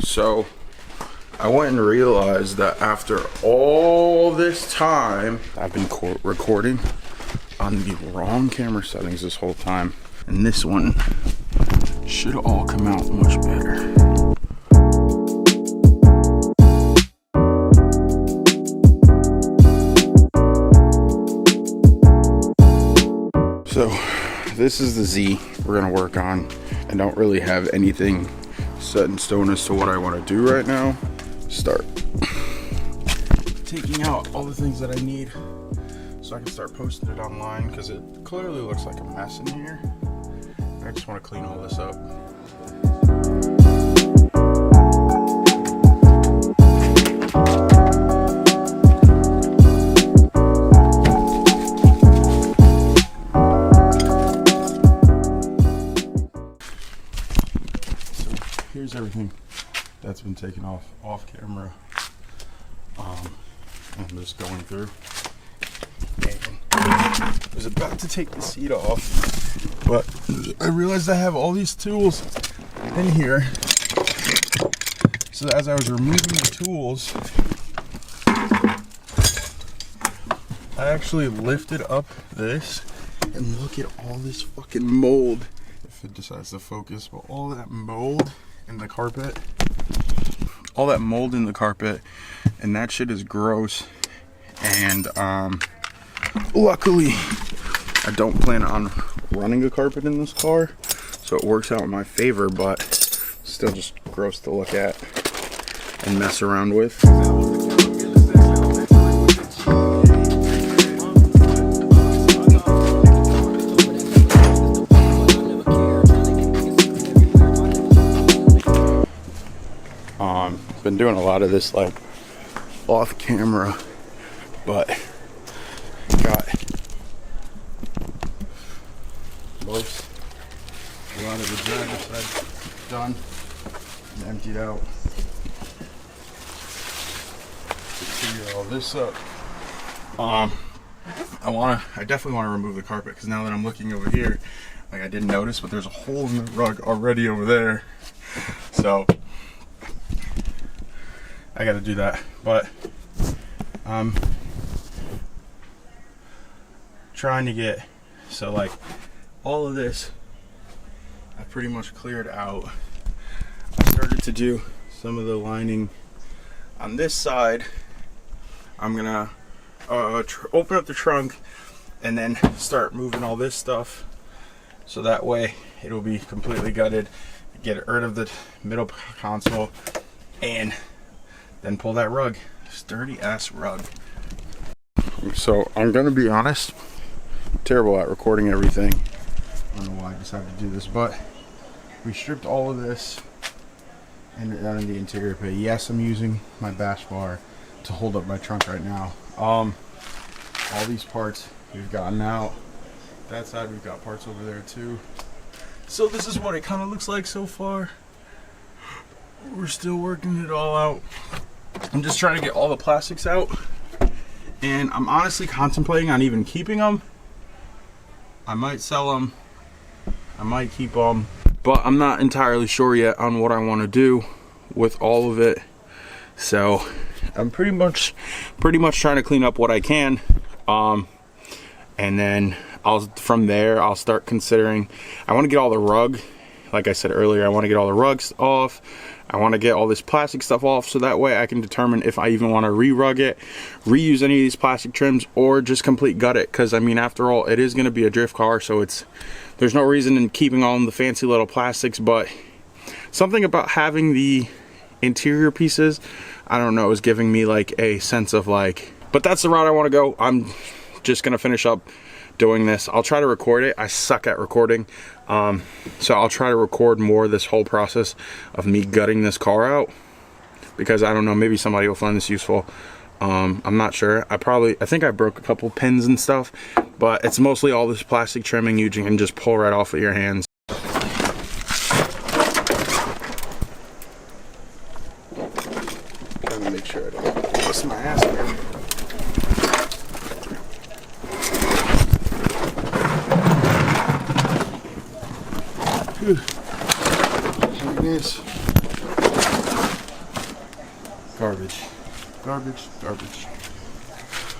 So I went and realized that after all this time, I've been recording on the wrong camera settings this whole time, and this one should all come out much better. So this is the Z we're gonna work on. I don't really have anything set in stone as to what I want to do right now. Start taking out all the things that I need so I can start posting it online, because it clearly looks like a mess in here. I just want to clean all this up. Here's everything that's been taken off camera. I'm just going through. And I was about to take the seat off, but I realized I have all these tools in here. So as I was removing the tools, I actually lifted up this, and look at all this fucking mold. If it decides to focus, but all that mold in the carpet, and that shit is gross. And luckily I don't plan on running a carpet in this car, so it works out in my favor, but still just gross to look at and mess around with. Been doing a lot of this like off camera, but got a lot of the driver side done and emptied out. Figure all this up. I definitely want to remove the carpet, because now that I'm looking over here, like I didn't notice, but there's a hole in the rug already over there. So I gotta do that, but trying to get, so like all of this I pretty much cleared out. I started to do some of the lining on this side. I'm gonna open up the trunk and then start moving all this stuff, so that way it'll be completely gutted, get rid of the middle console, and then pull that rug. Sturdy ass rug. So I'm gonna be honest, I'm terrible at recording everything. I don't know why I decided to do this, but we stripped all of this and down in the interior pay. Yes, I'm using my bash bar to hold up my trunk right now. All these parts we've gotten out. That side we've got parts over there too. So this is what it kind of looks like so far. We're still working it all out. I'm just trying to get all the plastics out, and I'm honestly contemplating on even keeping them. I might sell them, I might keep them, but I'm not entirely sure yet on what I want to do with all of it. So I'm pretty much trying to clean up what I can, and then from there I'll start considering. I want to get all the rug, like I said earlier, I want to get all the rugs off. I want to get all this plastic stuff off, so that way I can determine if I even want to re-rug it, reuse any of these plastic trims, or just complete gut it. Because I mean, after all, it is going to be a drift car, so there's no reason in keeping all the fancy little plastics. But something about having the interior pieces, I don't know, is giving me like a sense of like. But that's the route I want to go. I'm just gonna finish up doing this. I'll try to record it. I suck at recording, so I'll try to record more of this whole process of me gutting this car out, because I don't know, maybe somebody will find this useful. I'm not sure. I think I broke a couple pins and stuff, but it's mostly all this plastic trimming you can just pull right off with your hands. Trying to make sure I don't bust my ass here. There it is. garbage. Garbage, garbage.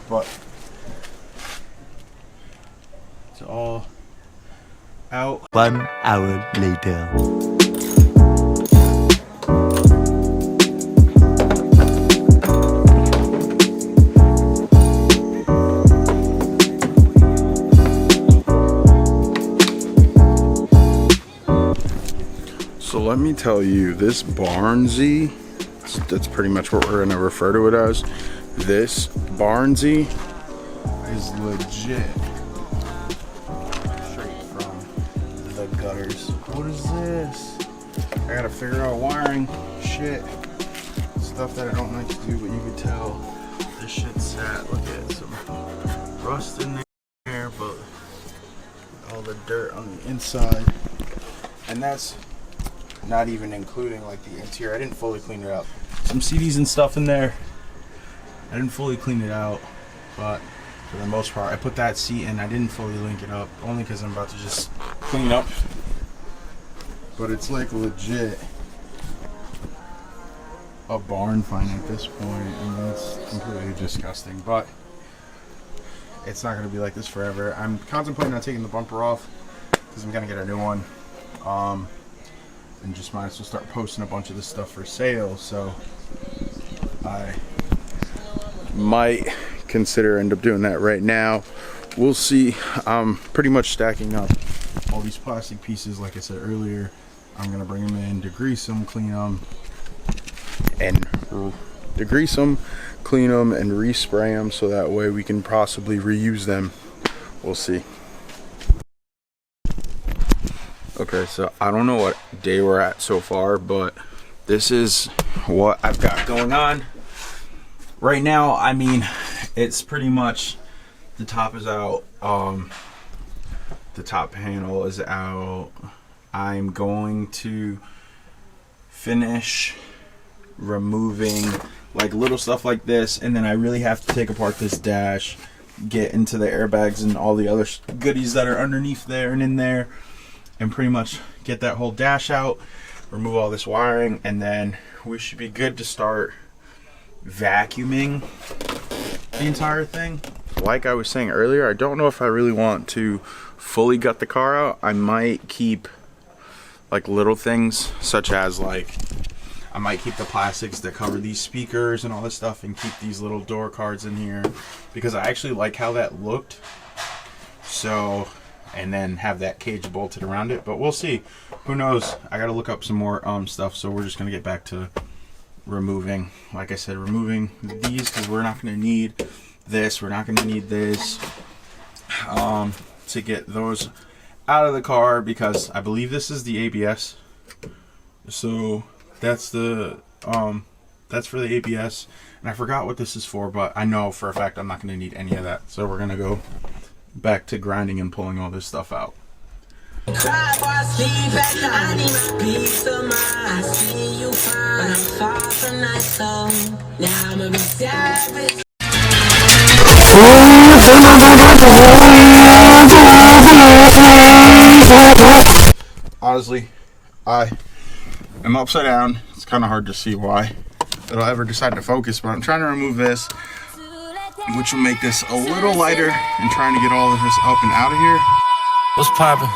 But it's all out. 1 hour later. So let me tell you, this Barnesy, that's pretty much what we're gonna refer to it as. This Barnesy is legit. Straight from the gutters. What is this? I gotta figure out wiring. Shit. Stuff that I don't like to do, but you could tell this shit's sat. Look at some rust in there, but all the dirt on the inside. And that's not even including like the interior. I didn't fully clean it up. Some CDs and stuff in there. I didn't fully clean it out, but for the most part, I put that seat in. I didn't fully link it up, only because I'm about to just clean up. But it's like legit a barn find at this point, and that's completely disgusting. But it's not going to be like this forever. I'm contemplating on taking the bumper off because I'm going to get a new one. And just might as well start posting a bunch of this stuff for sale. So I might consider end up doing that right now. We'll see. I'm pretty much stacking up all these plastic pieces. Like I said earlier, I'm gonna bring them in, degrease them, clean them, and degrease them, clean them, and respray them so that way we can possibly reuse them. We'll see. Okay, so I don't know what day we're at so far, but this is what I've got going on right now. I mean, it's pretty much the top is out, the top panel is out. I'm going to finish removing like little stuff like this, and then I really have to take apart this dash, get into the airbags and all the other goodies that are underneath there and in there, and pretty much get that whole dash out, remove all this wiring, and then we should be good to start vacuuming the entire thing. Like I was saying earlier, I don't know if I really want to fully gut the car out. I might keep like little things, such as like I might keep the plastics that cover these speakers and all this stuff, and keep these little door cards in here because I actually like how that looked. So, and then have that cage bolted around it, but we'll see. Who knows? I gotta look up some more stuff, so we're just gonna get back to removing, like I said, removing these, because we're not gonna need this, we're not gonna need this, to get those out of the car, because I believe this is the ABS. So that's the that's for the ABS, and I forgot what this is for, but I know for a fact I'm not gonna need any of that. So we're gonna go back to grinding and pulling all this stuff out. Honestly, I am upside down. It's kind of hard to see why it'll ever decide to focus, but I'm trying to remove this, which will make this a little lighter, and trying to get all of this up and out of here. What's poppin'?